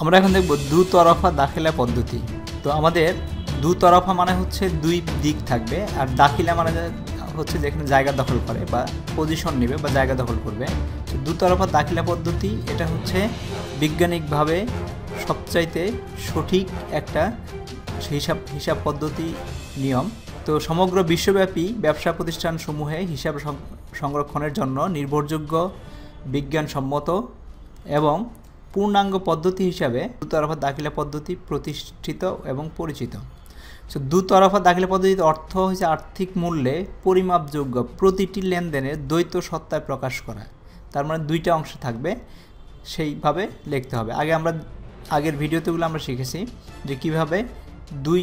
আমরা এখন দেখব দুতরফা দাখিলা পদ্ধতি। তো আমাদের দুতরফা মানে হচ্ছে দুই দিক থাকবে, আর দাখিলা মানে হচ্ছে যেখানে জায়গা দখল করে বা পজিশন নেবে বা জায়গা দখল করবে। তো দুতরফা দাখিলা পদ্ধতি এটা হচ্ছে বিজ্ঞানিকভাবে সবচাইতে সঠিক একটা হিসাব পদ্ধতি নিয়ম। তো সমগ্র বিশ্বব্যাপী ব্যবসা প্রতিষ্ঠানসমূহে হিসাব সংরক্ষণের জন্য নির্ভরযোগ্য, বিজ্ঞানসম্মত এবং পূর্ণাঙ্গ পদ্ধতি হিসাবে দুতরফা দাখিলা পদ্ধতি প্রতিষ্ঠিত এবং পরিচিত। সো দুতরফা দাখিলা পদ্ধতির অর্থ হচ্ছে আর্থিক মূল্যে পরিমাপযোগ্য প্রতিটি লেনদেনের দ্বৈত সত্তায় প্রকাশ করা। তার মানে দুইটা অংশ থাকবে, সেইভাবে লিখতে হবে। আগের ভিডিওতেগুলো আমরা শিখেছি যে কিভাবে দুই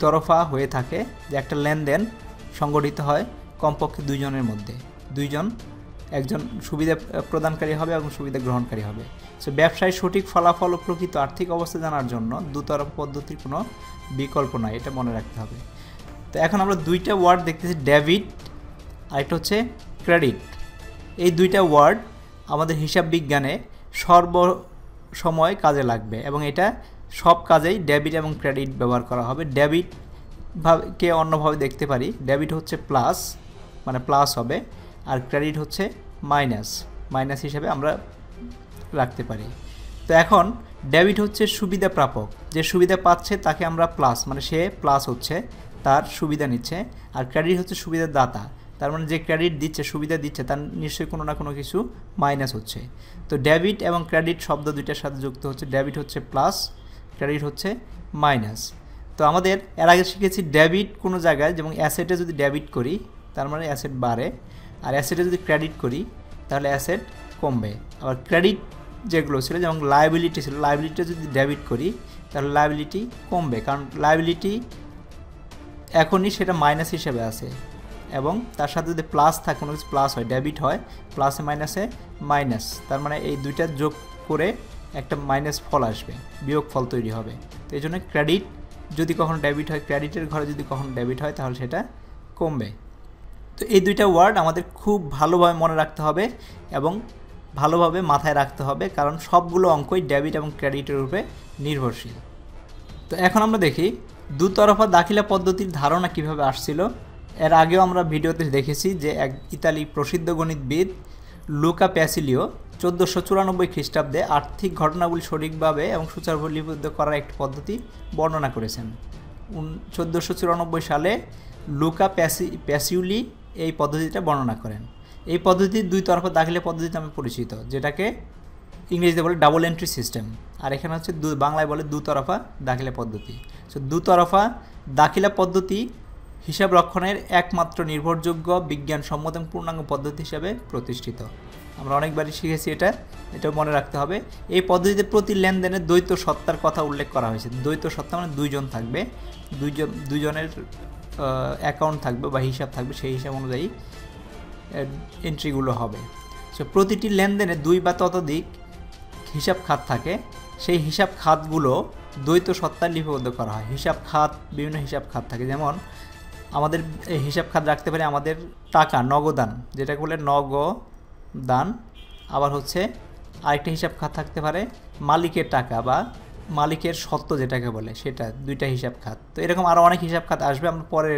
তরফা হয়ে থাকে, যে একটা লেনদেন সংগঠিত হয় কমপক্ষে দুইজনের মধ্যে, একজন সুবিধা প্রদানকারী হবে এবং সুবিধা গ্রহণকারী হবে। সো ব্যবসায় সঠিক ফলাফল ও প্রকৃত আর্থিক অবস্থা জানার জন্য দুতরফা পদ্ধতির কোনো বিকল্প নাই, এটা মনে রাখতে হবে। তো এখন আমরা দুইটা ওয়ার্ড দেখতেছি, ডেবিট আর একটা হচ্ছে ক্রেডিট। এই দুইটা ওয়ার্ড আমাদের হিসাব বিজ্ঞানে সর্বসময় কাজে লাগবে এবং এটা সব কাজেই ডেবিট এবং ক্রেডিট ব্যবহার করা হবে। ডেবিট কে অন্যভাবে দেখতে পারি, ডেবিট হচ্ছে প্লাস, মানে প্লাস হবে, আর ক্রেডিট হচ্ছে মাইনাস হিসেবে আমরা রাখতে পারি। তো এখন ডেবিট হচ্ছে সুবিধা প্রাপক, যে সুবিধা পাচ্ছে তাকে আমরা প্লাস, মানে সে প্লাস হচ্ছে, তার সুবিধা নিচ্ছে। আর ক্রেডিট হচ্ছে সুবিধা দাতা, তার মানে যে ক্রেডিট দিচ্ছে, সুবিধা দিচ্ছে, তার নিশ্চয়ই কোনো না কোনো কিছু মাইনাস হচ্ছে। তো ডেবিট এবং ক্রেডিট শব্দ দুইটার সাথে যুক্ত হচ্ছে, ডেবিট হচ্ছে প্লাস, ক্রেডিট হচ্ছে মাইনাস। তো আমাদের এর আগে শিখেছি ডেবিট কোনো জায়গায়, যেমন অ্যাসেটে যদি ডেবিট করি তার মানে অ্যাসেট বাড়ে, আর অ্যাসেটে যদি ক্রেডিট করি তাহলে অ্যাসেট কমবে। আবার ক্রেডিট যেগুলো ছিল, যেমন লায়াবিলিটি ছিল, লায়াবিলিটি যদি ডেবিট করি তাহলে লায়াবিলিটি কমবে, কারণ লায়াবিলিটি এখনই সেটা মাইনাস হিসেবে আছে, এবং তার সাথে যদি প্লাস থাকে, কোনো কিছু প্লাস হয়, ডেবিট হয়, প্লাসে মাইনাসে মাইনাস, তার মানে এই দুইটা যোগ করে একটা মাইনাস ফল আসবে, বিয়োগ ফল তৈরি হবে। তো এই জন্য ক্রেডিট যদি কখনো ডেবিট হয়, ক্রেডিটের ঘরে যদি কখনো ডেবিট হয় তাহলে সেটা কমবে। তো এই দুইটা ওয়ার্ড আমাদের খুব ভালোভাবে মনে রাখতে হবে এবং ভালোভাবে মাথায় রাখতে হবে, কারণ সবগুলো অঙ্কই ডেবিট এবং ক্রেডিটের উপরে নির্ভরশীল। তো এখন আমরা দেখি দুতরফা দাখিলা পদ্ধতির ধারণা কিভাবে আসছিল। এর আগেও আমরা ভিডিওতে দেখেছি যে এক ইতালি প্রসিদ্ধ গণিতবিদ লুকা প্যাসিলিও 1494 খ্রিস্টাব্দে আর্থিক ঘটনাগুলি সঠিকভাবে এবং সুচারুভাবে লিপিবদ্ধ করার একটি পদ্ধতি বর্ণনা করেছেন। 1494 সালে লুকা প্যাসিউলি এই পদ্ধতিটা বর্ণনা করেন। এই পদ্ধতি দুইতরফা দাখিলা পদ্ধতি নামে পরিচিত, যেটাকে ইংরেজিতে বলে ডাবল এন্ট্রি সিস্টেম, আর এখানে হচ্ছে বাংলায় বলে দুতরফা দাখিলা পদ্ধতি। সো দুতরফা দাখিলা পদ্ধতি হিসাব রক্ষণের একমাত্র নির্ভরযোগ্য, বিজ্ঞানসম্মত এবং পূর্ণাঙ্গ পদ্ধতি হিসাবে প্রতিষ্ঠিত। আমরা অনেকবারই শিখেছি এটাও মনে রাখতে হবে। এই পদ্ধতিতে প্রতি লেনদেনের দ্বৈত সত্তার কথা উল্লেখ করা হয়েছে। দ্বৈত সত্তা মানে দুইজন থাকবে, দুইজনের অ্যাকাউন্ট থাকবে বা হিসাব থাকবে, সেই হিসাব অনুযায়ী এন্ট্রিগুলো হবে। সো প্রতিটি লেনদেনে দুই বা ততোধিক হিসাব খাত থাকে, সেই হিসাব খাতগুলো দ্বৈত সত্তায় লিপিবদ্ধ করা হয়। হিসাব খাত, বিভিন্ন হিসাব খাত থাকে, যেমন আমাদের হিসাব খাত রাখতে পারি আমাদের টাকা, নগদান, যেটাকে বলে নগদান। আবার হচ্ছে আরেকটা হিসাব খাত থাকতে পারে মালিকের টাকা বা মালিকের সত্ত্ব, যেটাকে বলে, সেটা, দুইটা হিসাব খাত। তো এরকম আরও অনেক হিসাব খাত আসবে, আমরা পরে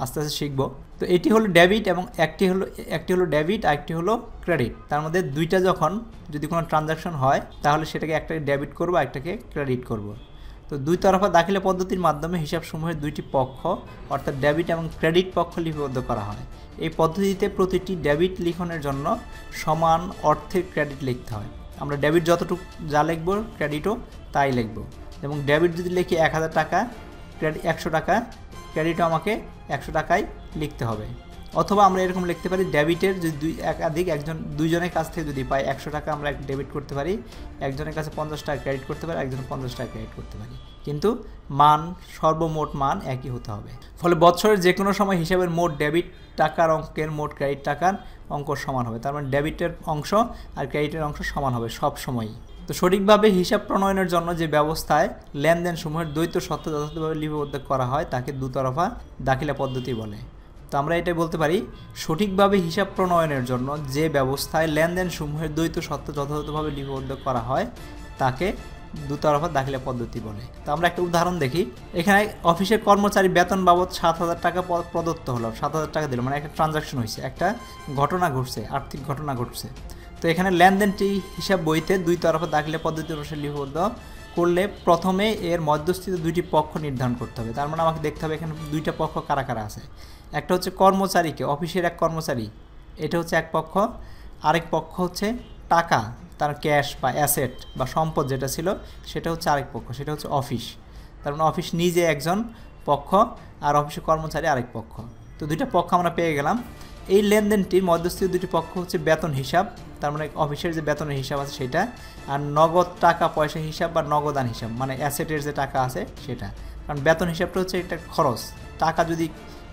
আস্তে আস্তে শিখব। তো এটি হলো ডেবিট এবং একটি হলো ডেবিট আর একটি হলো ক্রেডিট। তার মধ্যে দুইটা যখন যদি কোনো ট্রানজাকশন হয় তাহলে সেটাকে একটাকে ডেবিট করব, একটাকে ক্রেডিট করব। তো দুই তরফা দাখিলা পদ্ধতির মাধ্যমে হিসাবসমূহের দুইটি পক্ষ অর্থাৎ ডেবিট এবং ক্রেডিট পক্ষ লিপিবদ্ধ করা হয়। এই পদ্ধতিতে প্রতিটি ডেবিট লিখনের জন্য সমান অর্থের ক্রেডিট লিখতে হয়। আমরা ডেবিট যতটুকু যা লিখব ক্রেডিটও তাই লিখব। এবং ডেবিট যদি লিখি 1000 টাকা, ক্রেডিট 100 টাকা, ক্রেডিটও আমাকে 100 টাকাই লিখতে হবে। অথবা আমরা এরকম লিখতে পারি, ডেবিটের যদি দুইজনের কাছ থেকে যদি পাই 100 টাকা আমরা ডেবিট করতে পারি, একজনের কাছে 50 টাকা ক্রেডিট করতে পারি, একজন 50 টাকা ক্রেডিট করতে পারি, কিন্তু সর্বমোট মান একই হতে হবে। ফলে বছরের যে কোনো সময় হিসাবের মোট ডেবিট টাকার অঙ্কের মোট ক্রেডিট টাকার অঙ্ক সমান হবে। তার মানে ডেবিটের অংশ আর ক্রেডিটের অংশ সমান হবে সব সময়ই। তো সঠিকভাবে হিসাব প্রণয়নের জন্য যে ব্যবস্থায় লেনদেনসমূহের দ্বৈত সত্তা যথাযথভাবে লিপিবদ্ধ করা হয় তাকে দুতরফা দাখিলা পদ্ধতি বলে। তো আমরা এটাই বলতে পারি, সঠিকভাবে হিসাব প্রণয়নের জন্য যে ব্যবস্থায় লেনদেনসমূহের দ্বৈত সত্তা যথাযথভাবে লিপিবদ্ধ করা হয় তাকে দুতরফা দাখিলা পদ্ধতি বলে। তো আমরা একটা উদাহরণ দেখি। এখানে অফিসের কর্মচারী বেতন বাবদ 7,000 টাকা প্রদত্ত হলো, 7,000 টাকা দিল, মানে একটা ট্রানজাকশন হয়েছে, একটা ঘটনা ঘটছে, আর্থিক ঘটনা ঘটছে। তো এখানে লেনদেনটি হিসাব বইতে দুই তরফা দাখিলা পদ্ধতি অনুসারে লিপিবদ্ধ করলে প্রথমে এর মধ্যস্থিত দুইটি পক্ষ নির্ধারণ করতে হবে। তার মানে আমাকে দেখতে হবে এখানে দুইটা পক্ষ কারা কারা আছে। একটা হচ্ছে কর্মচারীকে, অফিসের এক কর্মচারী, এটা হচ্ছে এক পক্ষ। আরেক পক্ষ হচ্ছে টাকা, তার ক্যাশ বা অ্যাসেট বা সম্পদ যেটা ছিল সেটা হচ্ছে আরেক পক্ষ, সেটা হচ্ছে অফিস। তার মানে অফিস নিজে একজন পক্ষ আর অফিসের কর্মচারী আরেক পক্ষ। তো দুইটা পক্ষ আমরা পেয়ে গেলাম। এই লেনদেনটির মধ্যস্থিত দুটি পক্ষ হচ্ছে বেতন হিসাব, তার মানে অফিসের যে বেতনের হিসাব আছে সেটা, আর নগদ টাকা পয়সা হিসাব বা নগদান হিসাব, মানে অ্যাসেটের যে টাকা আছে সেটা। কারণ বেতন হিসাবটা হচ্ছে একটা খরচ, টাকা যদি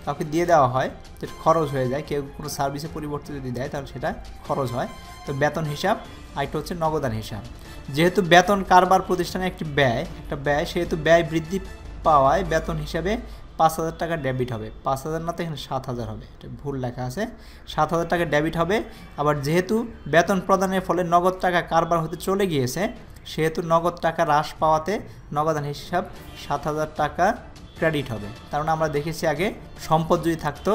কাউকে দিয়ে দেওয়া হয় সেটা খরচ হয়ে যায়, কেউ কোনো সার্ভিসের পরিবর্তে যদি দেয় তাহলে সেটা খরচ হয়। তো বেতন হিসাব, আরেকটা হচ্ছে নগদান হিসাব। যেহেতু বেতন কারবার প্রতিষ্ঠানে একটা ব্যয়, সেহেতু ব্যয় বৃদ্ধি পাওয়ায় বেতন হিসাবে 5,000 টাকা ডেবিট হবে। 5,000 না, তো এখানে 7,000 হবে, এটা ভুল লেখা আছে। 7,000 টাকা ডেবিট হবে। আবার যেহেতু বেতন প্রদানের ফলে নগদ টাকা কারবার হতে চলে গিয়েছে, সেহেতু নগদ টাকা হ্রাস পাওয়াতে নগদান হিসাব 7,000 টাকা ক্রেডিট হবে। কারণ আমরা দেখেছি আগে সম্পদ যদি থাকতো,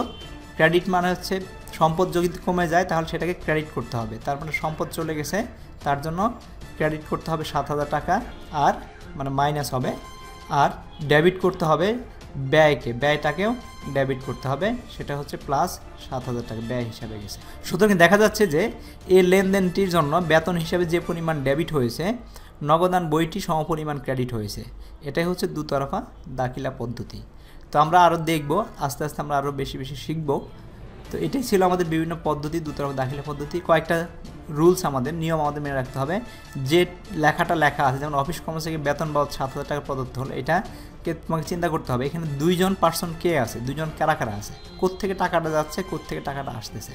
ক্রেডিট মানে হচ্ছে সম্পদ যদি কমে যায় তাহলে সেটাকে ক্রেডিট করতে হবে। তার মানে সম্পদ চলে গেছে, তার জন্য ক্রেডিট করতে হবে 7,000 টাকা, আর মানে মাইনাস হবে। আর ডেবিট করতে হবে ব্যয়টাকেও ডেবিট করতে হবে, সেটা হচ্ছে প্লাস 7,000 টাকা ব্যয় হিসাবে গেছে। সুতরাং দেখা যাচ্ছে যে এই লেনদেনটির জন্য বেতন হিসাবে যে পরিমাণ ডেবিট হয়েছে, নগদান বইটি সমপরিমাণ ক্রেডিট হয়েছে। এটাই হচ্ছে দুতরফা দাখিলা পদ্ধতি। তো আমরা আরও দেখব, আস্তে আস্তে আমরা আরও বেশি বেশি শিখব। তো এটাই ছিল আমাদের বিভিন্ন পদ্ধতি, দুতরফা দাখিলা পদ্ধতি। কয়েকটা রুলস, নিয়ম আমাদের মেনে রাখতে হবে। যে লেখাটা লেখা আছে, যেমন অফিস কর্মচারীকে বেতন বাবদ 7,000 টাকা প্রদত্ত হলো, এটাকে তোমাকে চিন্তা করতে হবে এখানে দুইজন পার্সন কে আছে, দুইজন কারা কারা আছে, কোত্থেকে টাকাটা যাচ্ছে, কোত্থেকে টাকাটা আসতেছে,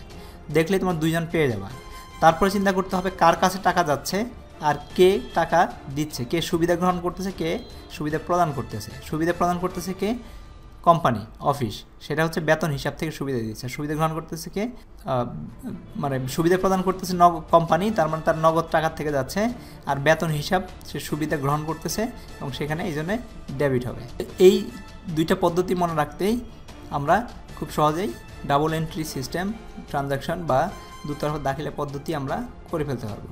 দেখলে তোমার দুইজন পেয়ে যাবা। তারপরে চিন্তা করতে হবে কার কাছে টাকা যাচ্ছে আর কে টাকা দিচ্ছে, কে সুবিধা গ্রহণ করতেছে, কে সুবিধা প্রদান করতেছে। সুবিধা প্রদান করতেছে কে? কোম্পানি, অফিস, সেটা হচ্ছে বেতন হিসাব থেকে সুবিধা দিচ্ছে। সুবিধা গ্রহণ করতেছে কে? মানে সুবিধা প্রদান করতেছে কোম্পানি, তার মানে তার নগদ টাকার থেকে যাচ্ছে, আর বেতন হিসাব সে সুবিধা গ্রহণ করতেছে এবং সেখানে এই জন্যে ডেবিট হবে। এই দুইটা পদ্ধতি মনে রাখতেই আমরা খুব সহজেই ডাবল এন্ট্রি সিস্টেম ট্রানজাকশন বা দুতরফা দাখিলা পদ্ধতি আমরা করে ফেলতে পারবো।